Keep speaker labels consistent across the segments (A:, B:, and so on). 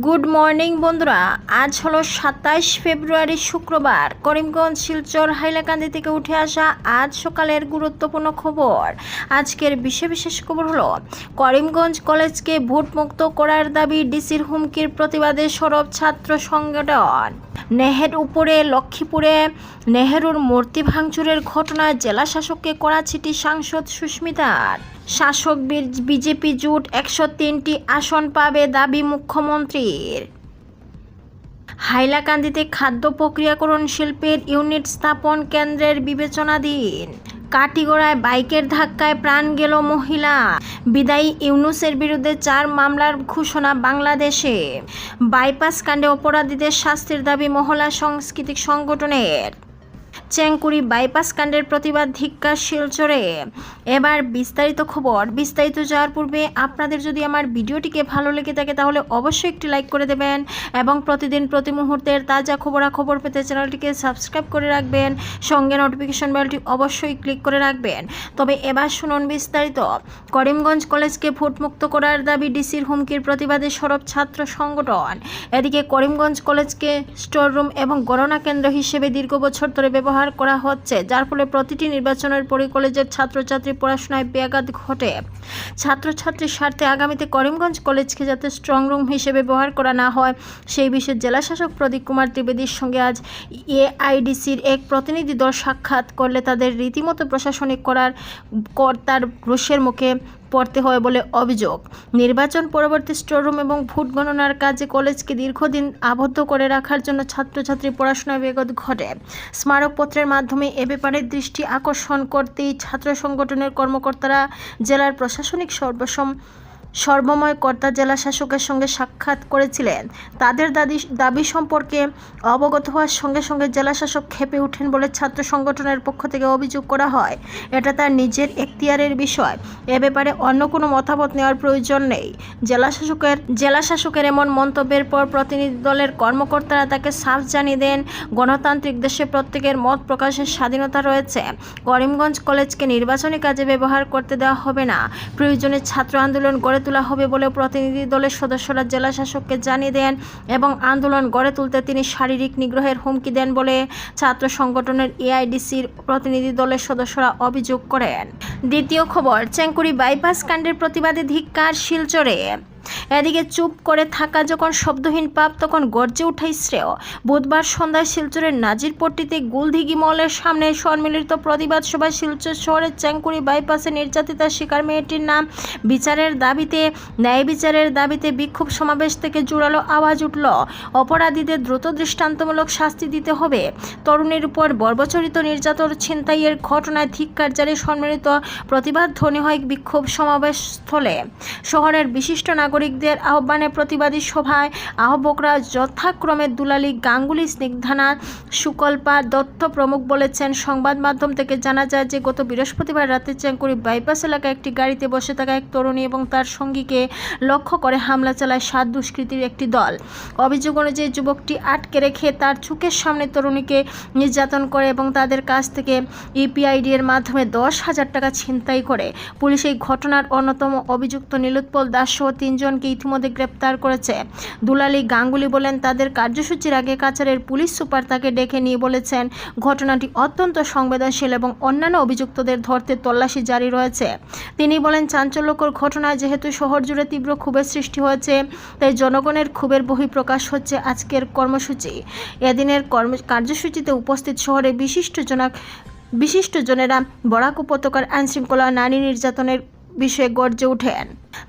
A: Good morning বন্ধুরা, আজ হলো 27 ফেব্রুয়ারি শুক্রবার। করিমগঞ্জ শিলচর হাইলাকান্দি থেকে উঠে আসা আজ সকালের গুরুত্বপূর্ণ খবর। আজকের বিশেষ খবর হলো করিমগঞ্জ কলেজকে ভোটমুক্ত করার দাবি ডিসির হুমকির প্রতিবাদে সরব ছাত্র সংগঠন। উপরে লক্ষ্মীপুরে নেহেরুর মূর্তি ভাঙচুরের ঘটনায় জেলা শাসককে কড়া চিঠি সাংসদ সুস্মিতার। শাসক বিজেপি জোট 103টি আসন পাবে দাবি মুখ্যমন্ত্রীর। হাইলাকান্দিতে খাদ্য প্রক্রিয়াকরণ শিল্পের ইউনিট স্থাপন কেন্দ্রের বিবেচনাধীন। কাটিগড়ায় বাইকের ধাক্কায় প্রাণ গেল মহিলা। বিদায়ী ইউনূসের বিরুদ্ধে 4 মামলার ঘোষণা বাংলাদেশে। বাইপাস কাণ্ডে অপরাধীদের শাস্তির দাবি মহলা সাংস্কৃতিক সংগঠনের। চেংকুরি বাইপাস কাণ্ডের প্রতিবাদ ধিক্কার শিলচরে। এবার বিস্তারিত খবর। বিস্তারিত যাওয়ার পূর্বে আপনাদের যদি আমার ভিডিওটিকে ভালো লেগে থাকে তাহলে অবশ্যই একটি লাইক করে দেবেন এবং প্রতিদিন প্রতি মুহূর্তের তাজা খবরাখবর পেতে চ্যানেলটিকে সাবস্ক্রাইব করে রাখবেন, সঙ্গে নোটিফিকেশন বেলটি অবশ্যই ক্লিক করে রাখবেন। তবে এবার শুনুন বিস্তারিত। করিমগঞ্জ কলেজকে ভোটমুক্ত করার দাবি ডিসির হুমকির প্রতিবাদে সরব ছাত্র সংগঠন। এদিকে করিমগঞ্জ কলেজকে স্টোর রুম এবং গণনা কেন্দ্র হিসেবে দীর্ঘ বছর ধরে ব্যবহার করা হচ্ছে, যার ফলে প্রতিটি নির্বাচনের পরই কলেজের ছাত্রছাত্রী পড়াশোনায় ব্যাঘাত ঘটে। ছাত্রছাত্রীর স্বার্থে আগামীতে করিমগঞ্জ কলেজকে যাতে স্ট্রং রুম হিসেবে ব্যবহার করা না হয় সেই বিষয়ে জেলা শাসক প্রদীপ কুমার ত্রিবেদীর সঙ্গে আজ এআইডিসির এক প্রতিনিধি দল সাক্ষাৎ করলে তাদের রীতিমতো প্রশাসনিক কর্তার রোষের মুখে পড়তে হয় বলে অভিযোগ। নির্বাচন পরবর্তী স্টোররুম এবং ভোট গণনার কাজে কলেজকে দীর্ঘদিন আবদ্ধ করে রাখার জন্য ছাত্রছাত্রী পড়াশোনায় ব্যাঘাত ঘটে। স্মারকপত্রের মাধ্যমে এ ব্যাপারে দৃষ্টি আকর্ষণ করতেই ছাত্র সংগঠনের কর্মকর্তারা জেলার প্রশাসনিক সর্বময় কর্তা জেলা শাসকের সঙ্গে সাক্ষাৎ করেছিলেন। তাদের দাবি সম্পর্কে অবগত হওয়ার সঙ্গে সঙ্গে জেলা শাসক ক্ষেপে ওঠেন বলে ছাত্র সংগঠনের পক্ষ থেকে অভিযোগ করা হয়। এটা তার নিজের এখতিয়ারের বিষয়, এ ব্যাপারে অন্য কোনো মতামত নেওয়ার প্রয়োজন নেই। জেলা শাসকের এমন মন্তব্যের পর প্রতিনিধি দলের কর্মকর্তারা তাকে সাফ জানিয়ে দেন, গণতান্ত্রিক দেশে প্রত্যেকের মত প্রকাশের স্বাধীনতা রয়েছে। করিমগঞ্জ কলেজকে নির্বাচনী কাজে ব্যবহার করতে দেওয়া হবে না। প্রয়োজনে ছাত্র আন্দোলন গড়ে তোলা হবে বলে প্রতিনিধি দলের সদস্যরা জেলা শাসককে জানিয়ে দেন এবং আন্দোলন গড়ে তুলতে তিনি শারীরিক নিগ্রহের হুমকি দেন বলে ছাত্র সংগঠনের এআইডিসির প্রতিনিধি দলের সদস্যরা অভিযোগ করেন। দ্বিতীয় খবর, চেংকুরি বাইপাস কাণ্ডের প্রতিবাদে ধিক্কার শিলচরে। এদিকে চুপ করে থাকা যখন শব্দহীন পাপ তখন গর্জে ওঠাই শ্রেয়। বুধবার সন্ধ্যায় শিলচরের নাজিরপট্টিতে গুলদিঘি মলের সামনে সম্মিলিত প্রতিবাদ সভায় শিলচর শহরের চেংকুরি বাইপাসে নির্যাতিতার শিকার মেয়েটির নাম বিচারের দাবিতে ন্যায় বিচারের দাবিতে বিক্ষোভ সমাবেশ থেকে জোরালো আওয়াজ উঠল। অপরাধীদের দ্রুত দৃষ্টান্তমূলক শাস্তি দিতে হবে। তরুণীর উপর বর্বরচিত নির্যাতন ছিনতাইয়ের ঘটনায় ধিক্কার জানিয়ে সম্মিলিত প্রতিবাদ ধ্বনি হয় বিক্ষোভ সমাবেশ স্থলে। শহরের বিশিষ্ট নাগরিকদের আহ্বানে প্রতিবাদী সভায় আহ্বকরা যথাক্রমে দুলালী, গাঙ্গুলি, স্নিগ্ধানা, সুকল্পা দত্ত প্রমুখ বলেছেন। সংবাদ মাধ্যম থেকে জানা যায় যে গত বৃহস্পতিবার রাতে চেংকুরি বাইপাস এলাকায় একটি গাড়িতে বসে থাকা এক তরুণী এবং তার সঙ্গীকে লক্ষ্য করে হামলা চালায় 7 দুষ্কৃতীর একটি দল। অভিযোগ অনুযায়ী যুবকটি আটকে রেখে তার চোখের সামনে তরুণীকে নির্যাতন করে এবং তাদের কাছ থেকে ইউপিআইডি এর মাধ্যমে 10,000 টাকা ছিনতাই করে। পুলিশ এই ঘটনার অন্যতম অভিযুক্ত নীলোৎপল দাস সহ 3 জনকে ইতিমধ্যে গ্রেপ্তার করেছে। দুলালী গাঙ্গুলি বলেন, তাদের কার্যসূচির আগে কাছাড়ের পুলিশ সুপার তাকে ডেকে নিয়ে বলেছেন ঘটনাটি অত্যন্ত সংবেদনশীল এবং অন্যান্য অভিযুক্তদের ধরতে তল্লাশি জারি রয়েছে। তিনি বলেন, চাঞ্চল্যকর ঘটনায় যেহেতু শহর জুড়ে তীব্র ক্ষোভের সৃষ্টি হয়েছে, তাই জনগণের ক্ষোভের বহিঃপ্রকাশ হচ্ছে আজকের কর্মসূচি। এদিনের কার্যসূচিতে উপস্থিত শহরের বিশিষ্টজনেরা বরাক উপত্যকার আইনশৃঙ্খলা, নারী নির্যাতনের বিষয়ে গর্জে ওঠেন।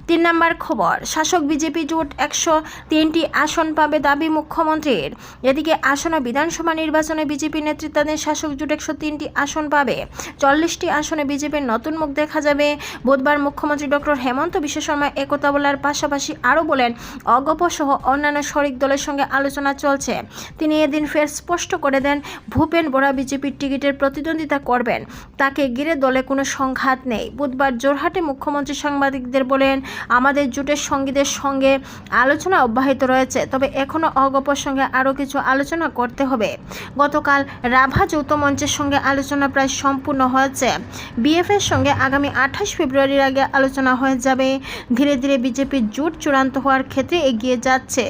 A: 3 নম্বর খবর, শাসক বিজেপি জোট 103টি আসন পাবে দাবি মুখ্যমন্ত্রীর। এদিকে আসন্ন বিধানসভা নির্বাচনে বিজেপি নেতৃত্বাধীন শাসক জোট 103টি আসন পাবে। 40টি আসনে বিজেপির নতুন মুখ দেখা যাবে। বুধবার মুখ্যমন্ত্রী ডক্টর হেমন্ত বিশ্ব শর্মা একথা বলার পাশাপাশি আরও বলেন, অগপ সহ অন্যান্য শরিক দলের সঙ্গে আলোচনা চলছে। তিনি এদিন ফের স্পষ্ট করে দেন, ভূপেন বরা বিজেপির টিকিটের প্রতিদ্বন্দ্বিতা করবেন। তাকে ঘিরে দলে কোনো সংঘাত নেই। বুধবার জোরহাটে মুখ্যমন্ত্রী সাংবাদিকদের বলেন, আমাদের জোটের সঙ্গীদের সঙ্গে আলোচনা অব্যাহত রয়েছে, তবে এখনও অগপর সঙ্গে আরও কিছু আলোচনা করতে হবে। গতকাল রাভা যৌথ মঞ্চের সঙ্গে আলোচনা প্রায় সম্পূর্ণ হয়েছে। বিএফের সঙ্গে আগামী 28 ফেব্রুয়ারির আগে আলোচনা হয়ে যাবে। ধীরে ধীরে বিজেপির জোট চূড়ান্ত হওয়ার ক্ষেত্রে এগিয়ে যাচ্ছে।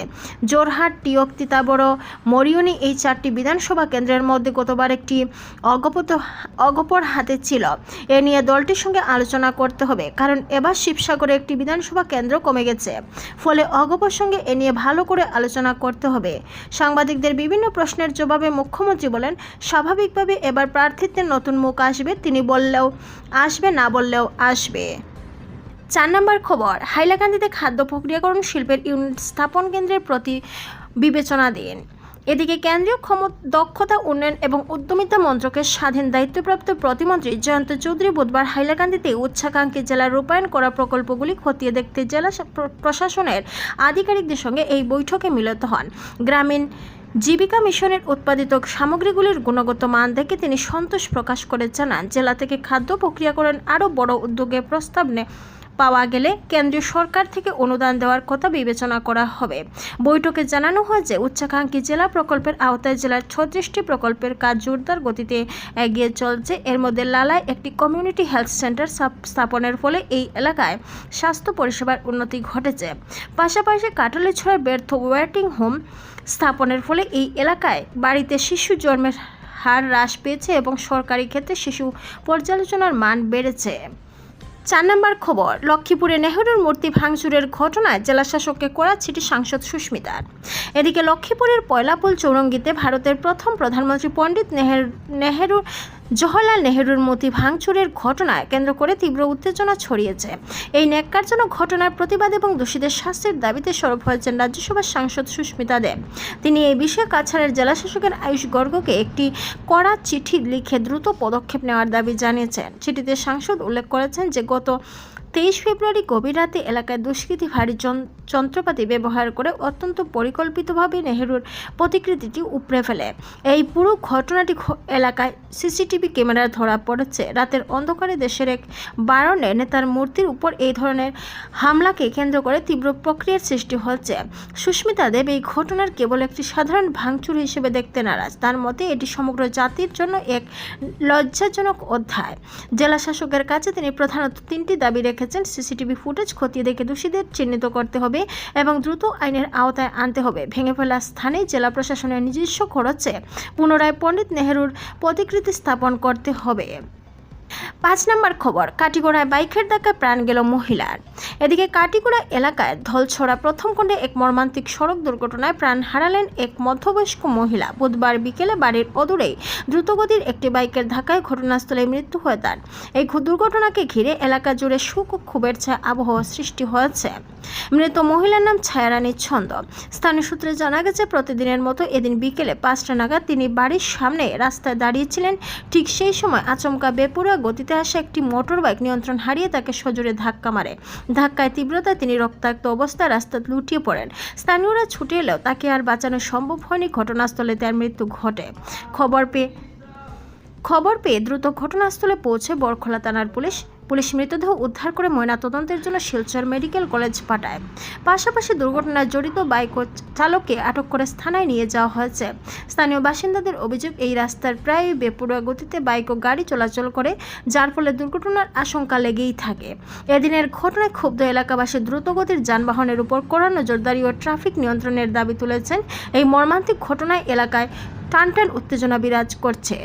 A: জোরহাট, টিয়ক, তিতাবড়, মরিয়নি এই 4টি বিধানসভা কেন্দ্রের মধ্যে গতবার একটি অগপর হাতে ছিল। এ নিয়ে দলটির সঙ্গে আলোচনা করতে হবে, কারণ এবার শিবসাগরে একটি বিধানসভা কেন্দ্র কমে গেছে। ফলে অগপর সঙ্গে এ নিয়ে ভালো করে আলোচনা করতে হবে। সাংবাদিকদের বিভিন্ন প্রশ্নের জবাবে মুখ্যমন্ত্রী বলেন, স্বাভাবিকভাবে এবার প্রার্থীত্বের নতুন মুখ আসবে। তিনি বললেও আসবে, না বললেও আসবে। 4 নম্বর খবর, হাইলাকান্দিতে খাদ্য প্রক্রিয়াকরণ শিল্পের ইউনিট স্থাপন কেন্দ্রের প্রতি বিবেচনাধীন। এদিকে কেন্দ্রীয় দক্ষতা উন্নয়ন এবং উদ্যমিতা মন্ত্রকের স্বাধীন দায়িত্বপ্রাপ্ত প্রতিমন্ত্রী জয়ন্ত চৌধুরী বুধবার হাইলাকান্দিতে উচ্চাকাঙ্ক্ষী জেলার রূপায়ণ করা প্রকল্পগুলি খতিয়ে দেখতে জেলা প্রশাসনের আধিকারিকদের সঙ্গে এই বৈঠকে মিলিত হন। গ্রামীণ জীবিকা মিশনের উৎপাদিত সামগ্রীগুলির গুণগত মান দেখে তিনি সন্তোষ প্রকাশ করে জানান, জেলা থেকে খাদ্য প্রক্রিয়াকরণ আরও বড় উদ্যোগের প্রস্তাব পাওয়া গেলে কেন্দ্রীয় সরকার থেকে অনুদান দেওয়ার কথা বিবেচনা করা হবে। বৈঠকে জানানো হয় যে উচ্চাকাঙ্ক্ষী জেলা প্রকল্পের আওতায় জেলার 36টি প্রকল্পের কাজ জোরদার গতিতে এগিয়ে চলছে। এর মধ্যে লালায় একটি কমিউনিটি হেলথ সেন্টার স্থাপনের ফলে এই এলাকায় স্বাস্থ্য পরিষেবার উন্নতি ঘটেছে। পাশাপাশি কাটালীছড়ায় ব্যর্থ ওয়েটিং হোম স্থাপনের ফলে এই এলাকায় বাড়িতে শিশু জন্মের হার হ্রাস পেয়েছে এবং সরকারি ক্ষেত্রে শিশু পর্যালোচনার মান বেড়েছে। 4 নম্বর খবর, লক্ষ্মীপুরে নেহেরুর মূর্তি ভাঙচুরের ঘটনায় জেলাশাসককে কড়া চিঠি সাংসদ সুস্মিতার। এদিকে লক্ষ্মীপুরের পয়লাপুল চৌরঙ্গিতে ভারতের প্রথম প্রধানমন্ত্রী পণ্ডিত জওহরলাল নেহেরুর মূর্তি ভাঙচুরের ঘটনায় কেন্দ্র করে তীব্র উত্তেজনা ছড়িয়েছে। এই ন্যাক্কারজনক ঘটনার প্রতিবাদ এবং দোষীদের শাস্তির দাবিতে সরব হয়েছেন রাজ্যসভার সাংসদ সুস্মিতা দেব। তিনি এই বিষয়ে কাছাড়ের জেলাশাসকের আয়ুষ গর্গকে একটি কড়া চিঠি লিখে দ্রুত পদক্ষেপ নেওয়ার দাবি জানিয়েছেন। চিঠিতে সাংসদ উল্লেখ করেছেন যে গত 23 ফেব্রুয়ারি গভীর রাতে এলাকায় দুষ্কৃতী ভারী যন্ত্রপাতি ব্যবহার করে অত্যন্ত পরিকল্পিতভাবে নেহেরুর প্রতিকৃতিটি উপড়ে ফেলে। এই পুরো ঘটনাটি এলাকায় সিসিটিভি ক্যামেরায় ধরা পড়েছে। রাতের অন্ধকারে দেশের এক বারণে নেতার মূর্তির উপর এই ধরনের হামলাকে কেন্দ্র করে তীব্র প্রক্রিয়ার সৃষ্টি হচ্ছে। সুস্মিতা দেব এই ঘটনার কেবল একটি সাধারণ ভাঙচুর হিসেবে দেখতে নারাজ। তার মতে এটি সমগ্র জাতির জন্য এক লজ্জাজনক অধ্যায়। জেলা শাসকের কাছে তিনি প্রধানত 3টি দাবি রেখেছেন। সিসিটিভি ফুটেজ খতিয়ে দেখে দোষীদের চিহ্নিত করতে হবে এবং দ্রুত আইনের আওতায় আনতে হবে। ভেঙে ফেলা স্থানে জেলা প্রশাসনের নিজস্ব খরচে পুনরায় পণ্ডিত নেহেরুর প্রতিকৃতি স্থাপন করতে হবে। 5 নম্বর খবর, কাটিগড়ায় বাইকের ধাক্কায় প্রাণ গেল মহিলার। এদিকে কাটিগড়া এলাকায় ধলছড়া প্রথম খণ্ডে এক মর্মান্তিক সড়ক দুর্ঘটনায় প্রাণ হারালেন এক মধ্যবয়স্ক মহিলা। বুধবার বিকেলে বাড়ির অদূরেই দ্রুতগতির একটি বাইকের ধাক্কায় ঘটনাস্থলে মৃত্যু হয় তার। এই দুর্ঘটনাকে ঘিরে এলাকা জুড়ে শোক ও ক্ষোভের ছায়া আবহাওয়া সৃষ্টি হয়েছে। মৃত মহিলার নাম ছায়ারানী ছন্দ। স্থানীয় সূত্রে জানা গেছে, প্রতিদিনের মতো এদিন বিকেলে 5টা নাগাদ তিনি বাড়ির সামনে রাস্তায় দাঁড়িয়েছিলেন। ঠিক সেই সময় আচমকা বেপরোয়া গতিতে আসা একটি মোটর বাইক নিয়ন্ত্রণ হারিয়ে তাকে সজোরে ধাক্কা মারে। ধাক্কায় তীব্রতায় তিনি রক্তাক্ত অবস্থায় রাস্তায় লুটিয়ে পড়েন। স্থানীয়রা ছুটে এলেও তাকে আর বাঁচানো সম্ভব হয়নি। ঘটনাস্থলে তার মৃত্যু ঘটে। খবর পেয়ে দ্রুত ঘটনাস্থলে পৌঁছে বরখোলা থানার পুলিশ মৃতদেহ উদ্ধার করে ময়নাতদন্তের জন্য শিলচর মেডিকেল কলেজ পাঠায়। পাশাপাশি দুর্ঘটনায় জড়িত বাইক ও চালককে আটক করে থানায় নিয়ে যাওয়া হয়েছে। স্থানীয় বাসিন্দাদের অভিযোগ, এই রাস্তার প্রায় বেপরোয়া গতিতে বাইক ও গাড়ি চলাচল করে, যার ফলে দুর্ঘটনার আশঙ্কা লেগেই থাকে। এদিনের ঘটনায় ক্ষুব্ধ এলাকাবাসী দ্রুতগতির যানবাহনের উপর কড়া নজরদারি ও ট্রাফিক নিয়ন্ত্রণের দাবি তুলেছেন। এই মর্মান্তিক ঘটনায় এলাকায় টানটান উত্তেজনা বিরাজ করছে।